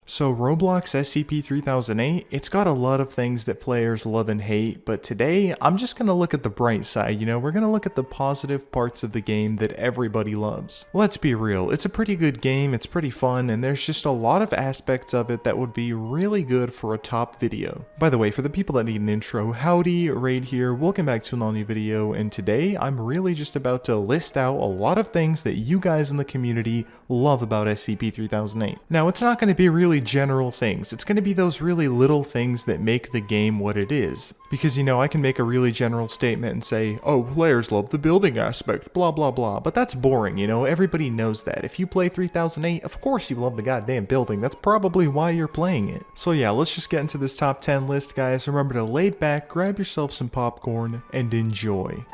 So Roblox SCP-3008, it's got a lot of things that players love and hate, but today I'm just going to look at the bright side, we're going to look at the positive parts of the game that everybody loves. Let's be real, it's a pretty good game, it's pretty fun, and there's just a lot of aspects of it that would be really good for a top video. By the way, for the people that need an intro, howdy, Raid here, welcome back to an all new video, and today I'm really just about to list out a lot of things that you guys in the community love about SCP-3008. Now, it's not going to be really general things. It's going to be those really little things that make the game what it is. Because, I can make a really general statement and say, oh, players love the building aspect, blah blah blah, but that's boring, everybody knows that. If you play 3008, of course you love the goddamn building, that's probably why you're playing it. So yeah, let's just get into this top 10 list, guys. Remember to lay back, grab yourself some popcorn, and enjoy.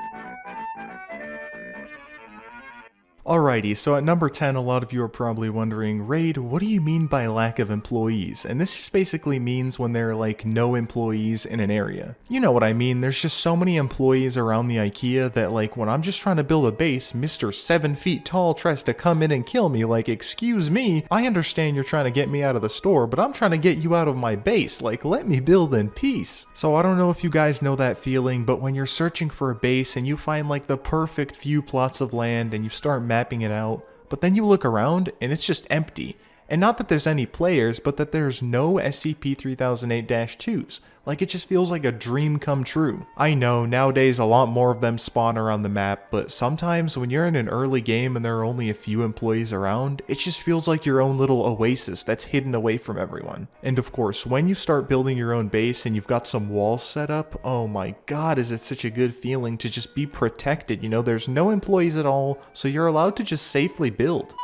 Alrighty, so at number 10, a lot of you are probably wondering, Raid, what do you mean by lack of employees? And this just basically means when there are like no employees in an area. You know what I mean, there's just so many employees around the IKEA that like when I'm just trying to build a base, Mr. 7 feet tall tries to come in and kill me, like excuse me, I understand you're trying to get me out of the store, but I'm trying to get you out of my base, like let me build in peace. So I don't know if you guys know that feeling, but when you're searching for a base and you find like the perfect few plots of land and you start mapping it out, but then you look around and it's just empty. And not that there's any players, but that there's no SCP-3008-2s. Like, it just feels like a dream come true. I know, nowadays a lot more of them spawn around the map, but sometimes when you're in an early game and there are only a few employees around, it just feels like your own little oasis that's hidden away from everyone. And of course, when you start building your own base and you've got some walls set up, oh my god, is it such a good feeling to just be protected. There's no employees at all, so you're allowed to just safely build.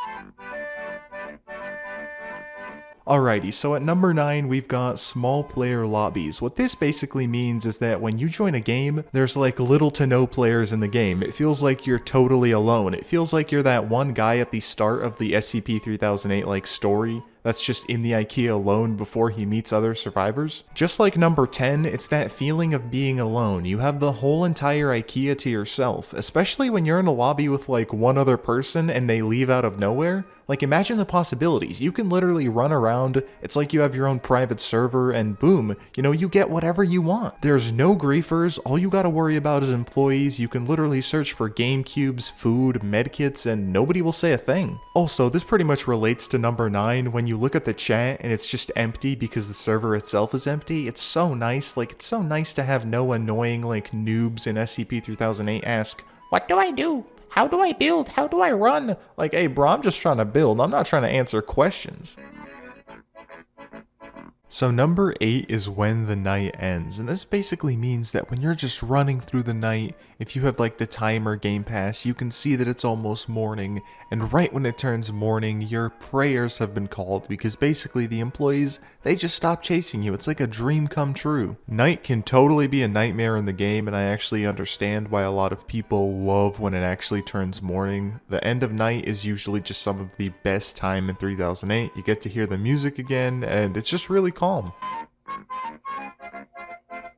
Alrighty, so at number 9, we've got small player lobbies. What this basically means is that when you join a game, there's like little to no players in the game. It feels like you're totally alone. It feels like you're that one guy at the start of the SCP-3008 like story that's just in the IKEA alone before he meets other survivors. Just like number 10, it's that feeling of being alone. You have the whole entire IKEA to yourself, especially when you're in a lobby with like one other person and they leave out of nowhere. Like, imagine the possibilities. You can literally run around, it's like you have your own private server, and boom, you get whatever you want. There's no griefers, all you gotta worry about is employees. You can literally search for Gamecubes, food, medkits, and nobody will say a thing. Also, this pretty much relates to number 9. When you look at the chat and it's just empty because the server itself is empty, it's so nice. Like, it's so nice to have no annoying, like, noobs in SCP-3008 ask, "What do I do? How do I build? How do I run?" Like, hey bro, I'm just trying to build. I'm not trying to answer questions. So number 8 is when the night ends, and this basically means that when you're just running through the night, if you have like the timer game pass, you can see that it's almost morning, and right when it turns morning, your prayers have been called because basically the employees, they just stop chasing you. It's like a dream come true. Night can totally be a nightmare in the game, and I actually understand why a lot of people love when it actually turns morning. The end of night is usually just some of the best time in 3008. You get to hear the music again, and it's just really calm.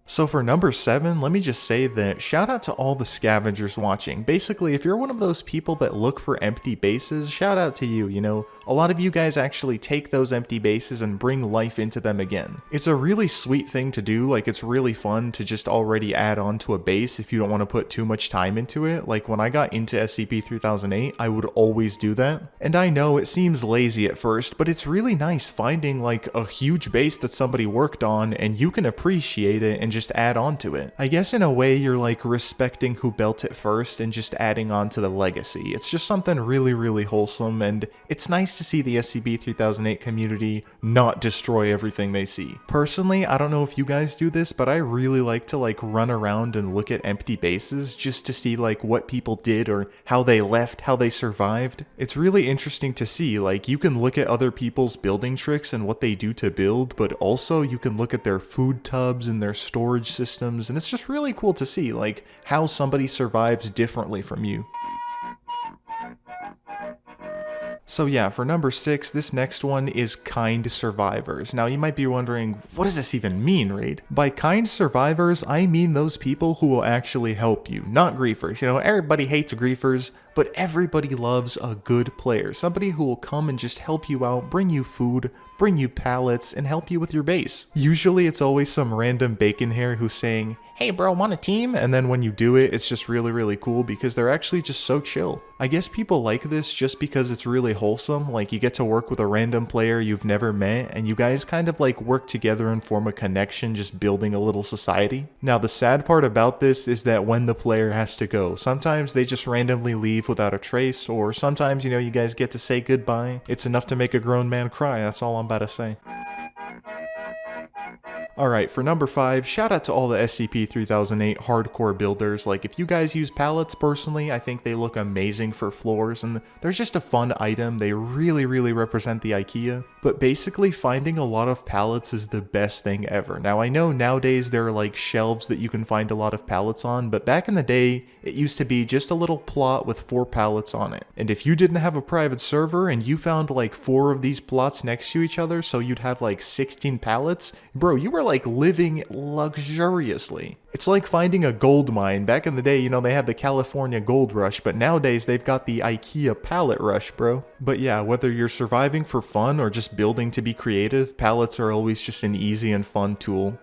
So for number 7, let me just say that shout out to all the scavengers watching. Basically, if you're one of those people that look for empty bases, shout out to you, A lot of you guys actually take those empty bases and bring life into them again. It's a really sweet thing to do, like it's really fun to just already add on to a base if you don't want to put too much time into it. Like when I got into SCP-3008, I would always do that. And I know it seems lazy at first, but it's really nice finding like a huge base that somebody worked on and you can appreciate it and just add on to it. I guess in a way you're like respecting who built it first and just adding on to the legacy. It's just something really, really wholesome, and it's nice to see the SCP-3008 community not destroy everything they see. Personally, I don't know if you guys do this, but I really like to like run around and look at empty bases just to see like what people did or how they left, how they survived. It's really interesting to see, like you can look at other people's building tricks and what they do to build, but also you can look at their food tubs and their storage systems, and it's just really cool to see like how somebody survives differently from you. So yeah, for number 6, this next one is kind survivors. Now you might be wondering, what does this even mean, Raid? By kind survivors, I mean those people who will actually help you, not griefers. Everybody hates griefers, but everybody loves a good player, somebody who will come and just help you out, bring you food, bring you pallets, and help you with your base. Usually it's always some random bacon hair who's saying, "Hey bro, want a team?" And then when you do it, it's just really cool because they're actually just so chill. I guess people like this just because it's really wholesome, like you get to work with a random player you've never met, and you guys kind of like work together and form a connection, just building a little society. Now the sad part about this is that when the player has to go, sometimes they just randomly leave without a trace, or sometimes, you know, you guys get to say goodbye. It's enough to make a grown man cry, that's all I'm about to say. Alright, for number 5, shout out to all the SCP-3008 hardcore builders. Like, if you guys use pallets, personally, I think they look amazing for floors, and they're just a fun item. They really represent the IKEA. But basically, finding a lot of pallets is the best thing ever. Now, I know nowadays there are like shelves that you can find a lot of pallets on, but back in the day, it used to be just a little plot with 4 pallets on it. And if you didn't have a private server and you found like 4 of these plots next to each other, so you'd have like 16 pallets, bro, you were like living luxuriously. It's like finding a gold mine. Back in the day, you know, they had the California gold rush, but nowadays they've got the IKEA pallet rush, bro. But yeah, whether you're surviving for fun or just building to be creative, pallets are always just an easy and fun tool.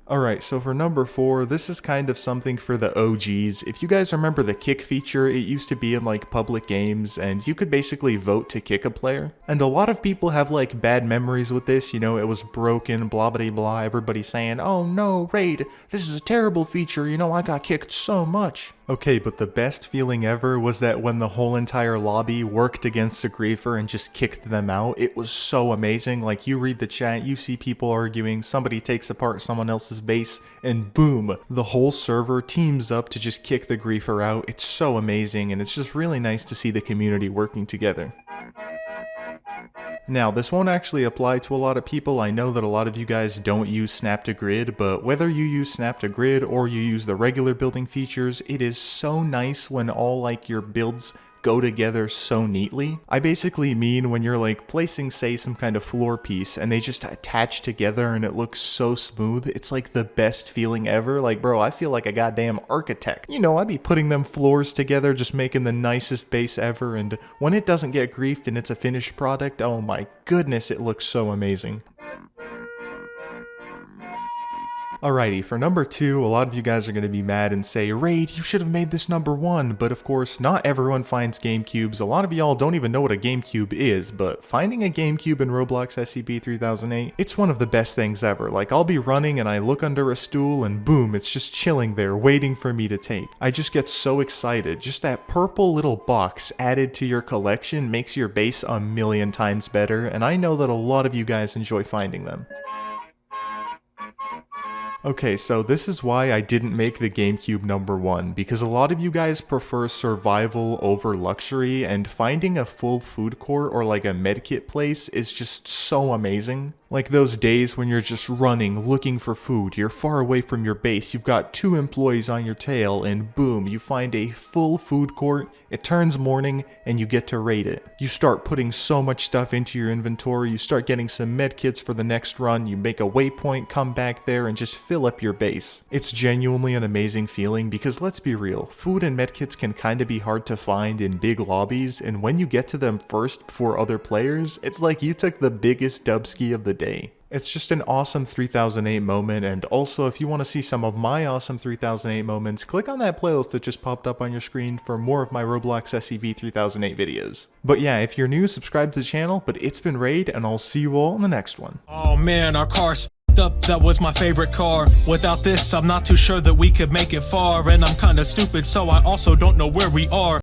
Alright, so for number 4, this is kind of something for the OGs. If you guys remember the kick feature, it used to be in like public games, and you could basically vote to kick a player. And a lot of people have like bad memories with this, you know, it was broken, blah blah blah, everybody saying, "Oh no, Raid, this is a terrible feature, you know, I got kicked so much." Okay, but the best feeling ever was that when the whole entire lobby worked against a griefer and just kicked them out, it was so amazing. Like, you read the chat, you see people arguing, somebody takes apart someone else's base, and boom, the whole server teams up to just kick the griefer out. It's so amazing, and it's just really nice to see the community working together. Now, this won't actually apply to a lot of people. I know that a lot of you guys don't use Snap to Grid, but whether you use Snap to Grid or you use the regular building features, it is so nice when all like your builds go together so neatly. I basically mean when you're like placing, say, some kind of floor piece and they just attach together and it looks so smooth. It's like the best feeling ever. Like, bro, I feel like a goddamn architect. You know, I'd be putting them floors together, just making the nicest base ever, and when it doesn't get griefed and it's a finished product, oh my goodness, it looks so amazing. Alrighty, for number 2, a lot of you guys are going to be mad and say, "Raid, you should have made this number 1, but of course, not everyone finds Gamecubes. A lot of y'all don't even know what a Gamecube is, but finding a Gamecube in Roblox SCP-3008, it's one of the best things ever. Like, I'll be running and I look under a stool and boom, it's just chilling there, waiting for me to take. I just get so excited. Just that purple little box added to your collection makes your base a million times better, and I know that a lot of you guys enjoy finding them. Okay, so this is why I didn't make the Gamecube number 1, because a lot of you guys prefer survival over luxury, and finding a full food court or like a medkit place is just so amazing. Like those days when you're just running, looking for food, you're far away from your base, you've got 2 employees on your tail, and boom, you find a full food court, it turns morning, and you get to raid it. You start putting so much stuff into your inventory, you start getting some medkits for the next run, you make a waypoint, come back there, and just fill up your base. It's genuinely an amazing feeling because let's be real, food and medkits can kinda be hard to find in big lobbies, and when you get to them first before other players, it's like you took the biggest dubski of the day. It's just an awesome 3008 moment, and also if you want to see some of my awesome 3008 moments, click on that playlist that just popped up on your screen for more of my Roblox SCP-3008 videos. But yeah, if you're new, subscribe to the channel, but it's been Raid, and I'll see you all in the next one. Oh man, our car's f***ed up, that was my favorite car. Without this, I'm not too sure that we could make it far, and I'm kinda stupid, so I also don't know where we are.